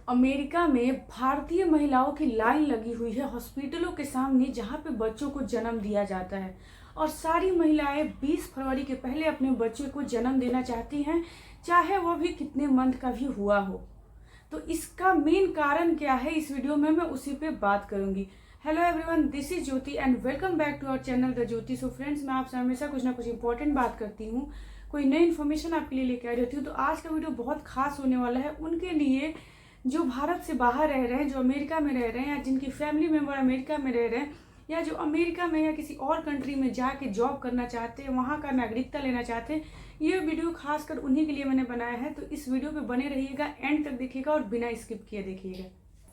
America में भारतीय महिलाओं की लाइन लगी हुई है हॉस्पिटलों के सामने, जहां पे बच्चों को जन्म दिया जाता है। और सारी महिलाएं 20 फरवरी के पहले अपने बच्चे को जन्म देना चाहती हैं, चाहे वो भी कितने मंथ का भी हुआ हो। तो इसका मेन कारण क्या है, इस वीडियो में मैं उसी पे बात करूंगी। Hello everyone, this is Jyoti and welcome back to our channel the Jyoti. So friends, मैं आपसे हमेशा कुछ ना कुछ इंपॉर्टेंट बात करती हूँ, कोई नई इन्फॉर्मेशन आपके लिए लेकर आ रहती हूँ। तो आज का वीडियो बहुत खास होने वाला है उनके लिए जो भारत से बाहर रह रहे हैं, जो अमेरिका में रह रहे हैं, या जिनकी फैमिली मेंबर अमेरिका में रह रहे हैं, या जो अमेरिका में या किसी और कंट्री में जाके जॉब करना चाहते हैं, वहाँ का नागरिकता लेना चाहते हैं। ये वीडियो खासकर उन्हीं के लिए मैंने बनाया है, तो इस वीडियो पे बने रहिएगा, एंड तक देखिएगा और बिना स्किप किए देखिएगा।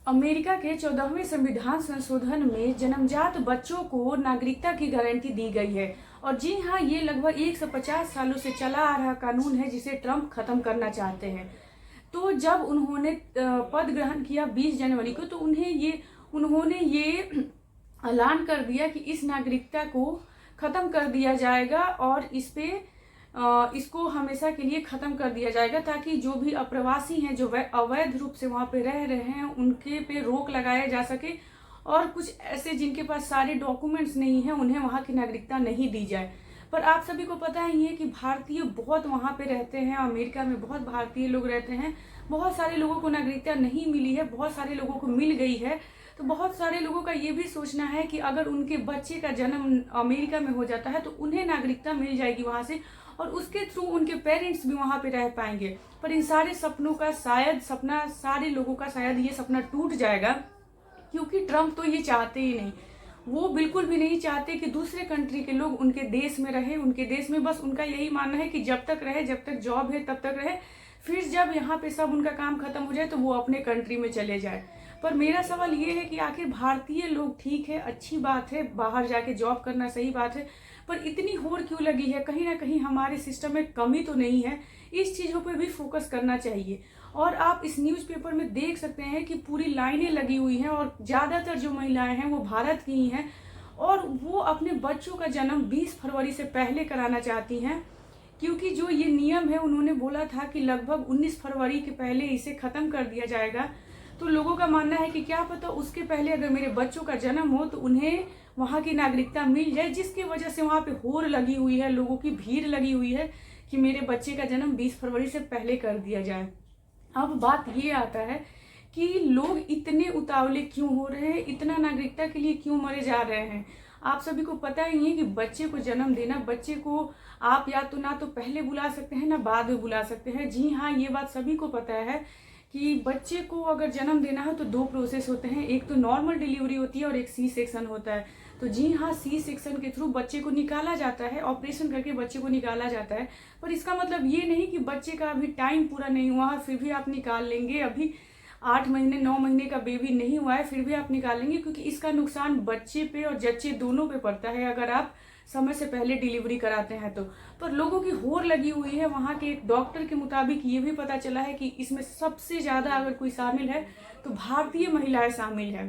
अमेरिका के 14वें संविधान संशोधन में जन्मजात बच्चों को नागरिकता की गारंटी दी गई है। और जी हाँ, ये लगभग 150 सालों से चला आ रहा कानून है, जिसे ट्रंप खत्म करना चाहते हैं। तो जब उन्होंने पद ग्रहण किया 20 जनवरी को, तो उन्होंने ये ऐलान कर दिया कि इस नागरिकता को खत्म कर दिया जाएगा और इसको हमेशा के लिए खत्म कर दिया जाएगा, ताकि जो भी अप्रवासी हैं, जो अवैध रूप से वहां पे रह रहे हैं, उनके पे रोक लगाया जा सके। और कुछ ऐसे जिनके पास सारे डॉक्यूमेंट्स नहीं है, उन्हें वहां की नागरिकता नहीं दी जाए। पर आप सभी को पता ही है कि भारतीय बहुत वहां पे रहते हैं, अमेरिका में बहुत भारतीय लोग रहते हैं। बहुत सारे लोगों को नागरिकता नहीं मिली है, बहुत सारे लोगों को मिल गई है। तो बहुत सारे लोगों का ये भी सोचना है कि अगर उनके बच्चे का जन्म अमेरिका में हो जाता है तो उन्हें नागरिकता मिल जाएगी वहां से, और उसके थ्रू उनके पेरेंट्स भी वहां पे रह पाएंगे। पर इन सारे सपनों का सारे लोगों का शायद ये सपना टूट जाएगा, क्योंकि ट्रंप तो ये चाहते ही नहीं। वो बिल्कुल भी नहीं चाहते कि दूसरे कंट्री के लोग उनके देश में रहे। उनके देश में बस उनका यही मानना है कि जब तक रहे, जब तक जॉब है तब तक रहे, फिर जब यहाँ पे सब उनका काम खत्म हो जाए तो वो अपने कंट्री में चले जाए। पर मेरा सवाल ये है कि आखिर भारतीय लोग, ठीक है, अच्छी बात है, बाहर जाके जॉब करना सही बात है, पर इतनी होड़ क्यों लगी है? कहीं ना कहीं हमारे सिस्टम में कमी तो नहीं है? इस चीजों पे भी फोकस करना चाहिए। और आप इस न्यूज़पेपर में देख सकते हैं कि पूरी लाइनें लगी हुई हैं, और ज्यादातर जो महिलाएं हैं वो भारत की ही हैं, और वो अपने बच्चों का जन्म 20 फरवरी से पहले कराना चाहती हैं। क्योंकि जो ये नियम है, उन्होंने बोला था कि लगभग 19 फरवरी के पहले इसे खत्म कर दिया जाएगा। तो लोगों का मानना है कि क्या पता उसके पहले अगर मेरे बच्चों का जन्म हो तो उन्हें वहां की नागरिकता मिल जाए, जिसकी वजह से वहां पे होड़ लगी हुई है, लोगों की भीड़ लगी हुई है कि मेरे बच्चे का जन्म 20 फरवरी से पहले कर दिया जाए। अब बात ये आता है कि लोग इतने उतावले क्यों हो रहे हैं, इतना नागरिकता के लिए क्यों मरे जा रहे हैं। आप सभी को पता ही है कि बच्चे को जन्म देना, बच्चे को आप या तो ना तो पहले बुला सकते हैं ना बाद में बुला सकते हैं। जी हाँ, ये बात सभी को पता है कि बच्चे को अगर जन्म देना है तो 2 प्रोसेस होते हैं, एक तो नॉर्मल डिलीवरी होती है और एक सी सेक्शन होता है। तो जी हाँ, सी सेक्शन के थ्रू बच्चे को निकाला जाता है, ऑपरेशन करके बच्चे को निकाला जाता है। पर इसका मतलब ये नहीं कि बच्चे का अभी टाइम पूरा नहीं हुआ है फिर भी आप निकाल लेंगे। अभी 8 महीने 9 महीने का बेबी नहीं हुआ है फिर भी आप निकालेंगे, क्योंकि इसका नुकसान बच्चे पे और जच्चे दोनों पे पड़ता है अगर आप समय से पहले डिलीवरी कराते हैं तो। पर लोगों की होड़ लगी हुई है। वहां के एक डॉक्टर के मुताबिक ये भी पता चला है कि इसमें सबसे ज्यादा अगर कोई शामिल है तो भारतीय महिलाएं शामिल है।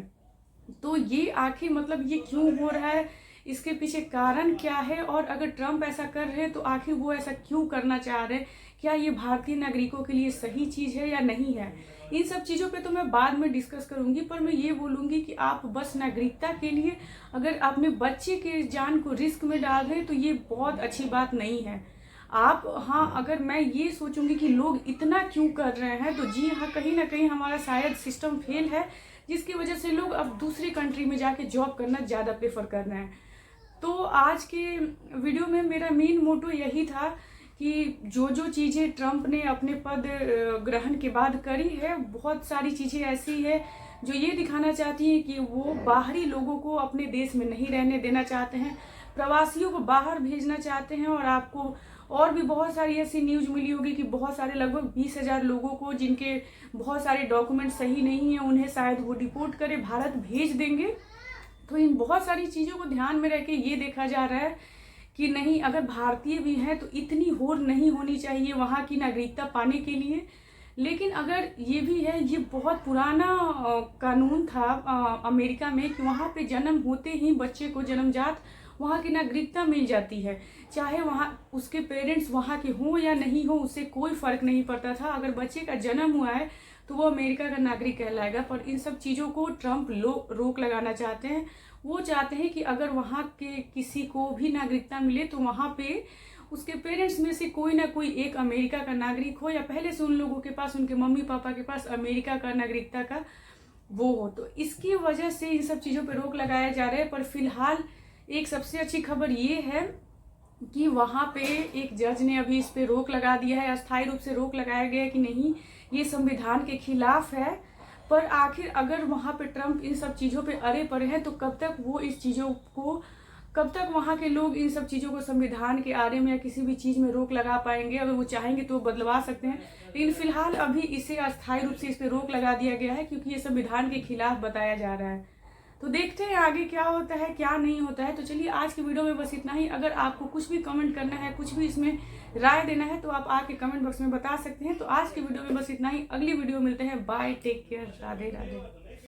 तो ये आखिर मतलब ये क्यों हो रहा है, इसके पीछे कारण क्या है, और अगर ट्रंप ऐसा कर रहे हैं तो आखिर वो ऐसा क्यों करना चाह रहे हैं? क्या ये भारतीय नागरिकों के लिए सही चीज है या नहीं है? इन सब चीजों पे तो मैं बाद में डिस्कस करूंगी, पर मैं ये बोलूंगी कि आप बस नागरिकता के लिए अगर अपने बच्चे के जान को रिस्क में डाल रहे हैं तो ये बहुत अच्छी बात नहीं है। आप, हाँ, अगर मैं ये सोचूंगी कि लोग इतना क्यों कर रहे हैं, तो जी हाँ, कहीं ना कहीं हमारा शायद सिस्टम फेल है, जिसकी वजह से लोग अब दूसरी कंट्री में जाके जॉब करना ज़्यादा प्रेफर कर रहे हैं। तो आज के वीडियो में मेरा मेन मोटो यही था कि जो जो चीज़ें ट्रंप ने अपने पद ग्रहण के बाद करी है, बहुत सारी चीज़ें ऐसी है जो ये दिखाना चाहती हैं कि वो बाहरी लोगों को अपने देश में नहीं रहने देना चाहते हैं, प्रवासियों को बाहर भेजना चाहते हैं। और आपको और भी बहुत सारी ऐसी न्यूज मिली होगी कि बहुत सारे लगभग 20,000 लोगों को, जिनके बहुत सारे डॉक्यूमेंट सही नहीं है, उन्हें शायद वो डिपोर्ट करे भारत भेज देंगे। तो इन बहुत सारी चीज़ों को ध्यान में रख के ये देखा जा रहा है कि नहीं, अगर भारतीय भी हैं तो इतनी होड़ नहीं होनी चाहिए वहाँ की नागरिकता पाने के लिए। लेकिन अगर ये भी है, ये बहुत पुराना कानून था अमेरिका में कि वहाँ पे जन्म होते ही बच्चे को जन्मजात वहाँ की नागरिकता मिल जाती है, चाहे वहाँ उसके पेरेंट्स वहाँ के हों या नहीं हो, उससे कोई फर्क नहीं पड़ता था। अगर बच्चे का जन्म हुआ है तो वो अमेरिका का नागरिक कहलाएगा। पर इन सब चीज़ों को ट्रंप रोक लगाना चाहते हैं। वो चाहते हैं कि अगर वहाँ के किसी को भी नागरिकता मिले तो वहाँ पे उसके पेरेंट्स में से कोई ना कोई एक अमेरिका का नागरिक हो, या पहले से उन लोगों के पास, उनके मम्मी पापा के पास अमेरिका का नागरिकता का वो हो। तो इसकी वजह से इन सब चीज़ों पे रोक लगाया जा रहा है। पर फिलहाल एक सबसे अच्छी खबर ये है कि वहाँ पे एक जज ने अभी इस पे रोक लगा दिया है। अस्थायी रूप से रोक लगाया गया है कि नहीं, ये संविधान के खिलाफ है। पर आखिर अगर वहाँ पे ट्रंप इन सब चीज़ों पे अड़े पड़े हैं तो कब तक वो इस चीज़ों को, कब तक वहाँ के लोग इन सब चीज़ों को संविधान के आड़े में या किसी भी चीज़ में रोक लगा पाएंगे। अगर वो चाहेंगे तो बदलवा सकते हैं, लेकिन फिलहाल अभी इसे अस्थायी रूप से इस पर रोक लगा दिया गया है क्योंकि ये संविधान के खिलाफ बताया जा रहा है। तो देखते हैं आगे क्या होता है क्या नहीं होता है। तो चलिए आज की वीडियो में बस इतना ही। अगर आपको कुछ भी कमेंट करना है, कुछ भी इसमें राय देना है तो आप आके कमेंट बॉक्स में बता सकते हैं। तो आज की वीडियो में बस इतना ही। अगली वीडियो मिलते हैं। Bye, take care, Radhe Radhe.